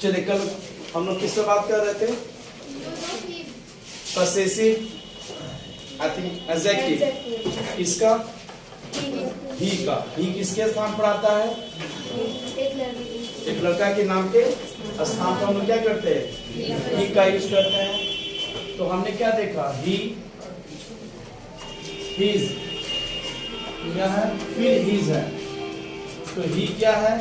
चलिए कल हम लोग किस पे बात कर रहे थे? पसेसिव आई थिंक एडजेक्टिव किसका? ही का। ही किसके स्थान पर आता है? एक लड़का के नाम के स्थान पर हम लोग क्या करते हैं? ही का यूज करते हैं। तो हमने क्या देखा? ही, हिज क्या है? फिर हिज है। तो ही क्या है?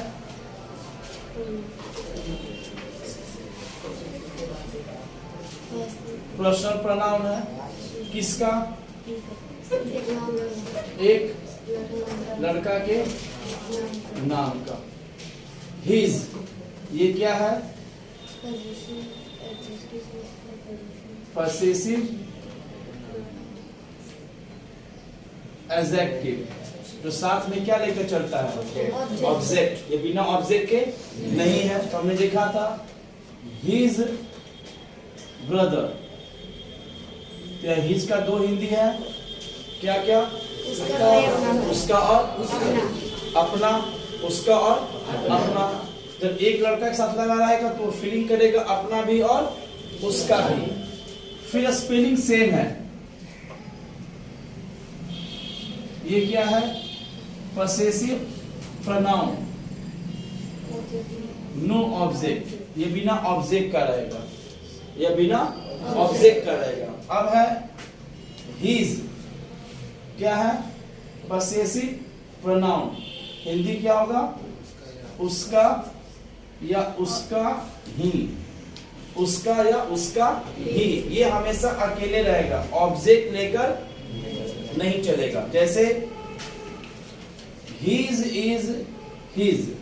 पर्सनल प्रोनाउन है। किसका? एक लड़का के नाम का। हिज ये क्या है? पसेसिव एडजेक्टिव जो साथ में क्या लेकर चलता है? ऑब्जेक्ट। ये बिना ऑब्जेक्ट के नहीं है। तो हमने देखा था हिज ब्रदर। हिज का दो हिंदी है, क्या क्या? उसका और अपना। उसका और अपना। जब एक लड़का के साथ लगा रहेगा तो फीलिंग करेगा अपना भी और उसका भी। फिर स्पेलिंग सेम है। ये क्या है? Possessive pronoun, no object. ये बिना ऑब्जेक्ट का रहेगा। ये बिना ऑब्जेक्ट का रहेगा। अब है हिज, क्या है? Possessive pronoun. हिंदी क्या होगा? उसका या उसका ही। उसका या उसका ही। ये हमेशा अकेले रहेगा, ऑब्जेक्ट लेकर नहीं चलेगा। जैसे his is his,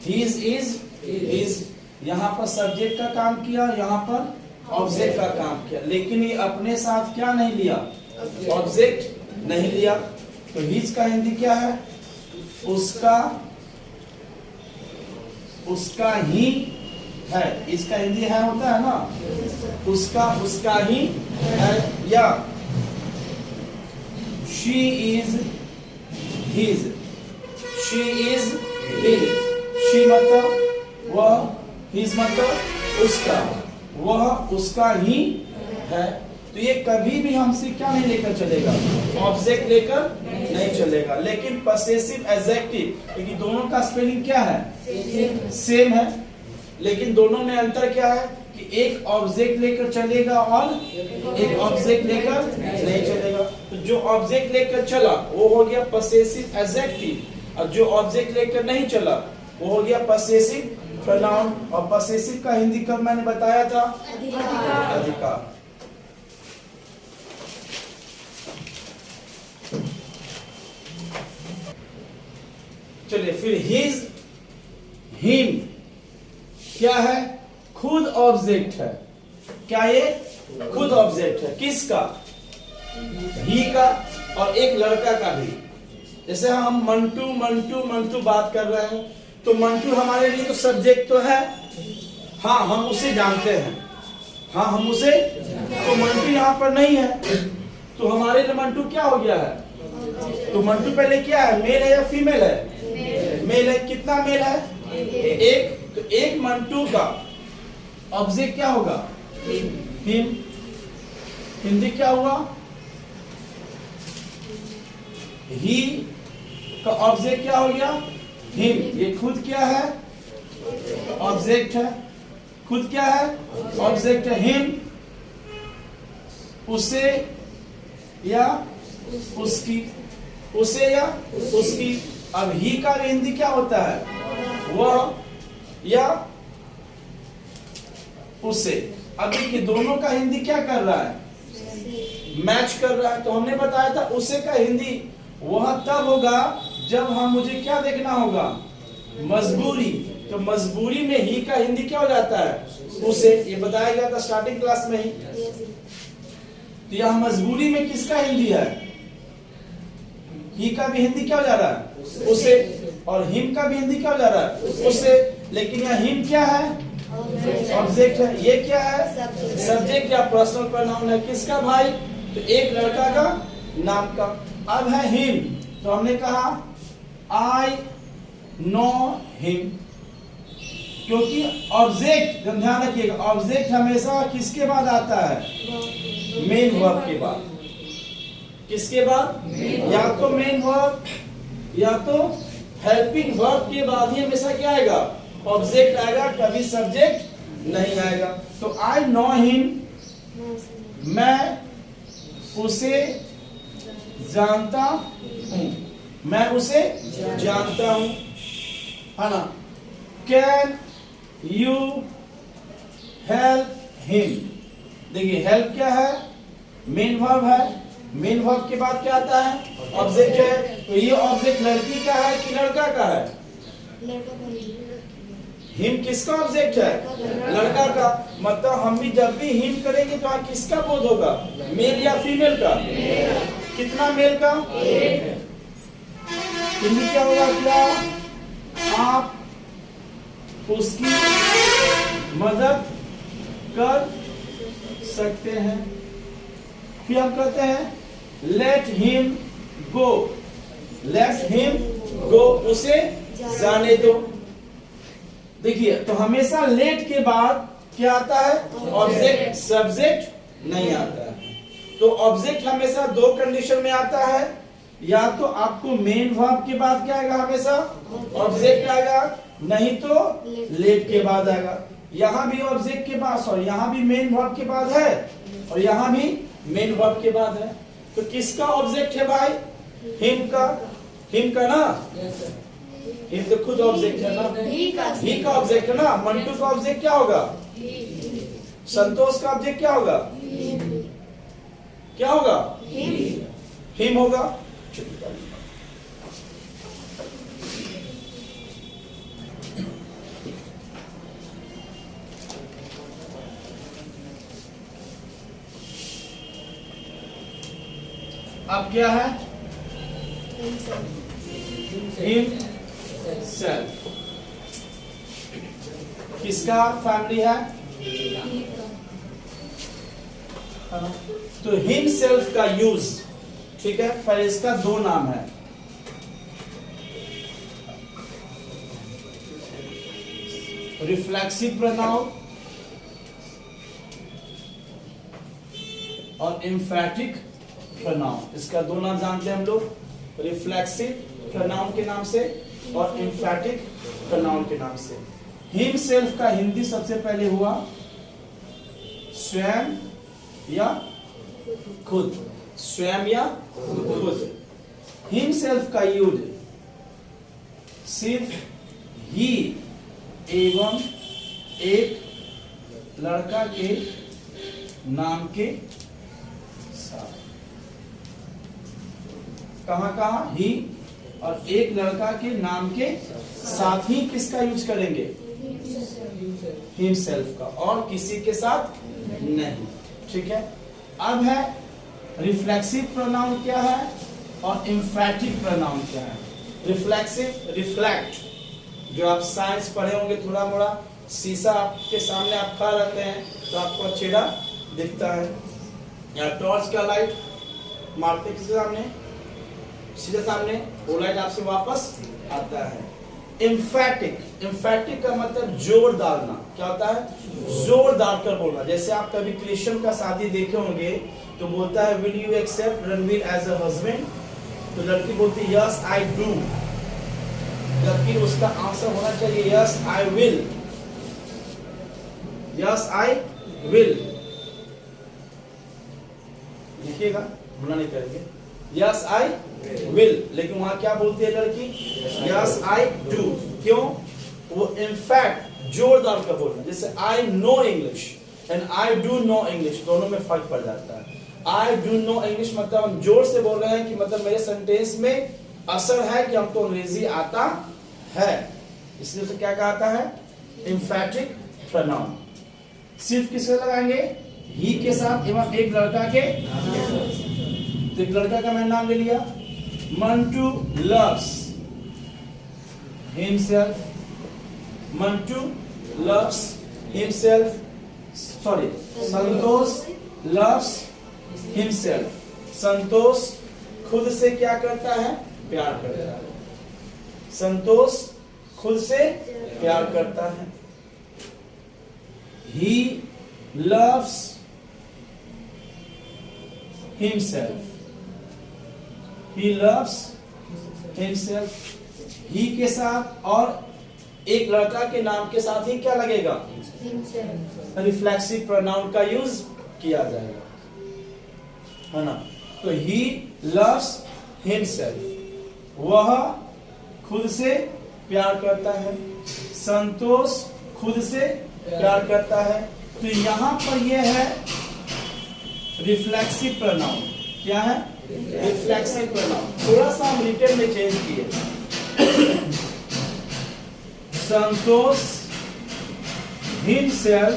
his is his. यहां पर सब्जेक्ट का काम किया, यहां पर ऑब्जेक्ट का काम किया, लेकिन ये अपने साथ क्या नहीं लिया? ऑब्जेक्ट नहीं लिया। तो हिज का हिंदी क्या है? उसका, उसका ही है। इसका हिंदी है होता है ना, उसका, उसका ही है। या she is his, she is his. She मतलब वह, हिज मतलब उसका, वह उसका ही है। तो ये कभी भी हमसे क्या नहीं लेकर चलेगा? ऑब्जेक्ट लेकर नहीं चलेगा। लेकिन पसेसिव एडजेक्टिव, क्योंकि दोनों का स्पेलिंग क्या है? सेम है। लेकिन दोनों में अंतर क्या है कि एक ऑब्जेक्ट लेकर चलेगा और एक ऑब्जेक्ट लेकर नहीं चलेगा। तो जो ऑब्जेक्ट लेकर चला वो हो गया पसेसिव एडजेक्टिव, और जो ऑब्जेक्ट लेकर नहीं चला वो हो गया पसेसिव प्रोनाउन। और पसेसिव का हिंदी कब मैंने बताया था? अधिकार। चलिए फिर हिज, हिम क्या है? खुद ऑब्जेक्ट है। क्या ये? खुद ऑब्जेक्ट है। किसका? ही का और एक लड़का का भी। जैसे हम मंटू मंटू मंटू बात कर रहे हैं तो मंटू हमारे लिए तो सब्जेक्ट तो है, हाँ हम उसे जानते हैं, हाँ हम उसे, तो मंटू यहाँ पर नहीं है तो हमारे लिए मंटू क्या हो गया है? तो मंटू पहले क्या है? मेल है या फीमेल है? मेल है। कितना मेल है? एक। तो एक मंटू का ऑब्जेक्ट क्या होगा? हिम। हिंदी क्या हुआ? ही का ऑब्जेक्ट क्या हो गया? हिम। ये खुद क्या है? ऑब्जेक्ट है। खुद क्या है? ऑब्जेक्ट है। हिम उसे या उसकी, उसे या उसकी। अब ही का हिंदी क्या होता है? वह या उसे। अब देखिए दोनों का हिंदी क्या कर रहा है? मैच कर रहा है। तो हमने बताया था उसे का हिंदी वह तब होगा जब हम, मुझे क्या देखना होगा? मजबूरी। तो मजबूरी में ही का हिंदी क्या हो जाता है? उसे। ये बताया गया था स्टार्टिंग क्लास में ही। तो यह मजबूरी में किसका हिंदी है? ही का भी हिंदी क्या हो जा रहा है? उसे। और हिम का भी हिंदी क्या हो जा रहा है? उसे। लेकिन यह हिम क्या है? ऑब्जेक्ट है। ये क्या है? सब्जेक्ट या पर्सनल प्रोनाउन है। किसका भाई? तो एक लड़का का नाम का। अब है हिम, तो हमने कहा आई नो हिम। क्योंकि ऑब्जेक्ट, ध्यान रखिएगा, ऑब्जेक्ट हमेशा किसके बाद आता है? मेन वर्ब के बाद। किसके बाद? या तो मेन वर्ब या तो हेल्पिंग वर्ब के बाद ही हमेशा क्या आएगा? ऑब्जेक्ट आएगा, कभी सब्जेक्ट नहीं आएगा। तो आई नो हिम, मैं उसे जानता हूं, मैं उसे जानता हूं, है ना। कैन यू हेल्प हिम, देखिए हेल्प क्या है? मेन वर्ब है, मेन वर्ब के बाद क्या आता है? ऑब्जेक्ट है। तो ये ऑब्जेक्ट लड़की का है कि लड़का का है? हिम किसका ऑब्जेक्ट है? लड़का का। मतलब हम भी जब भी हिम करेंगे तो किसका बोध होगा? मेल या फीमेल का? कितना मेल का? हिंदी क्या होगा? क्या आप उसकी मदद कर सकते हैं? फिर हम कहते हैं let him go, let him go, उसे जाने दो। देखिए तो हमेशा लेट के बाद क्या आता है? ऑब्जेक्ट, सब्जेक्ट नहीं आता है। तो ऑब्जेक्ट हमेशा दो कंडीशन में आता है, या तो आपको मेन वर्ब के बाद क्या आएगा? हमेशा ऑब्जेक्ट आएगा, नहीं तो लेट के बाद आएगा। यहां भी ऑब्जेक्ट के बाद, सॉरी यहां भी मेन वर्ब के बाद है और यहां भी मेन वर्ब के बाद है। तो किसका ऑब्जेक्ट है भाई? हिम का, हिम का ना। हिम तो खुद ऑब्जेक्ट है ना, ही का ऑब्जेक्ट है ना। मंटू का ऑब्जेक्ट क्या होगा? संतोष का ऑब्जेक्ट क्या होगा? क्या होगा? हिम होगा। अब क्या है? हिमसेल्फ। किसका फैमिली है? तो हिमसेल्फ का यूज, ठीक है, पर इसका दो नाम है। रिफ्लेक्सिव प्रोनाउन और एम्फैटिक प्रोनाउन। इसका दो नाम जानते हैं हम लोग, रिफ्लेक्सिव प्रोनाउन के नाम से और एम्फैटिक प्रोनाउन के नाम से। हिमसेल्फ का हिंदी सबसे पहले हुआ स्वयं या खुद, स्वयं या खुद। हिमसेल्फ का यूज सिर्फ ही एवं एक लड़का के नाम के साथ। कहां ही और एक लड़का के नाम के साथ ही किसका यूज करेंगे? हिमसेल्फ का, और किसी के साथ नहीं। ठीक है। अब है रिफ्लेक्सिव प्रोनाउन क्या है और एम्फैटिक प्रोनाउन क्या है। रिफ्लेक्सिव, रिफ्लेक्ट, जो आप साइंस पढ़े होंगे थोड़ा मोड़ा, शीशा आपके सामने आप खा रहते हैं तो आपको अच्छेरा दिखता है, या टॉर्च का लाइट मारते किसी सामने, सीधे सामने, वो लाइट आपसे वापस आता है। एम्फैटिक, एम्फैटिक का मतलब जोर डालना। क्या होता है? जोर डालकर बोलना। जैसे आप कभी क्रिश्चियन का शादी देखे होंगे तो बोलता है will you accept Ranveer as a husband, तो लड़की बोलती है यस आई डू, जबकि उसका आंसर होना चाहिए yes I will, yes I will. लिखिएगा, भूलना नहीं करेंगे, यस आई विल। लेकिन वहां क्या बोलती है लड़की? Yes I do. क्यों? वो इनफैक्ट जोर डालकर बोलना। जैसे I know English and I do know English, दोनों में फर्क पड़ जाता है। आई डू नो इंग्लिश मतलब हम जोर से बोल रहे हैं कि मतलब मेरे सेंटेंस में असर है कि हमको अंग्रेजी आता है, इसलिए उसे क्या कहता है? एम्फैटिक प्रोनाउन। सिर्फ किसके लगाएंगे? ही के साथ एवं एक लड़का के। तो एक लड़का का मैंने नाम ले लिया, Mantu loves himself, Mantu loves himself, sorry Santosh loves himself, Santosh खुद से क्या करता है? प्यार करता है। संतोष खुद से प्यार करता है। he loves himself. He loves himself. he के साथ और एक लड़का के नाम के साथ ही क्या लगेगा? रिफ्लेक्सिव प्रोनाउन का यूज किया जाएगा, है ना। तो he loves himself, वह खुद से प्यार करता है। संतोष खुद से प्यार करता है। तो यहाँ पर यह है रिफ्लेक्सिव प्रोनाउन। क्या है? Reflexive pronoun. थोड़ा सा हम रिटन में चेंज किए। संतोष himself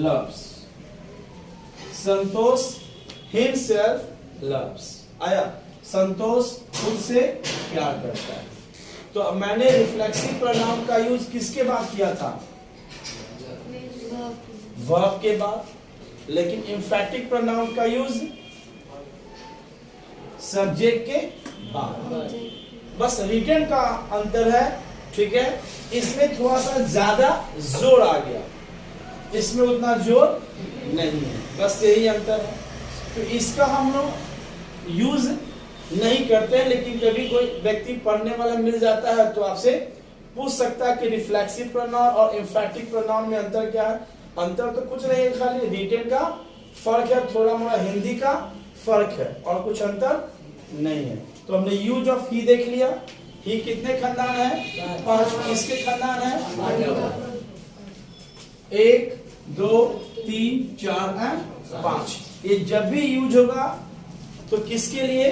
loves. संतोष himself loves आया। संतोष खुद से प्यार करता है। तो अब मैंने रिफ्लेक्सिव प्रोनाउन का यूज किसके बाद किया था? वर्ब के बाद। लेकिन एम्फैटिक प्रोनाउन का यूज सब्जेक्ट के बाद। बस रिटन का अंतर है, ठीक है। इसमें थोड़ा सा ज्यादा जोर आ गया, इसमें उतना जोर नहीं है, बस यही अंतर है। तो इसका हम लोग यूज नहीं करते हैं, लेकिन जब भी कोई व्यक्ति पढ़ने वाला मिल जाता है तो आपसे पूछ सकता है कि रिफ्लेक्सिव प्रोनाउन और एम्फैटिक प्रोनाउन में अंतर क्या है। अंतर तो कुछ नहीं है, खाली रिटन का फर्क है, थोड़ा मोड़ा हिंदी का फर्क है, और कुछ अंतर नहीं है। तो हमने यूज ऑफ ही देख लिया। ही कितने खानदान है? 5। किसके खानदान है? 1 2 3 4 5। ये जब भी यूज होगा तो किसके लिए?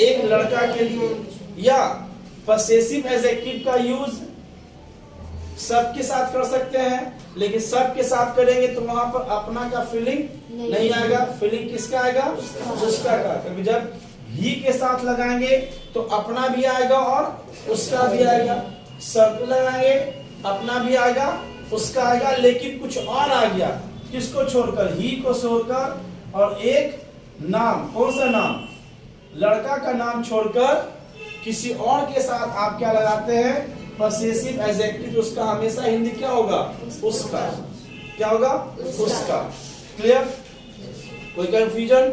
एक लड़का के लिए। या पसेसिव एडजेक्टिव का यूज सबके साथ कर सकते हैं, लेकिन सबके साथ करेंगे तो वहां पर अपना का फीलिंग नहीं आएगा। फीलिंग किसका आएगा? उसका का। क्योंकि जब ही के साथ लगाएंगे तो अपना भी आएगा और उसका भी आएगा। सब लगाएंगे, अपना भी आएगा, उसका आएगा, लेकिन कुछ और आ गया। किसको छोड़कर? ही को छोड़कर, और एक नाम, कौन सा नाम? लड़का का नाम छोड़कर किसी और के साथ आप क्या लगाते हैं? Possessive adjective. उसका हमेशा हिंदी क्या होगा? उसका। क्या होगा? उसका। क्लियर? कोई कंफ्यूजन?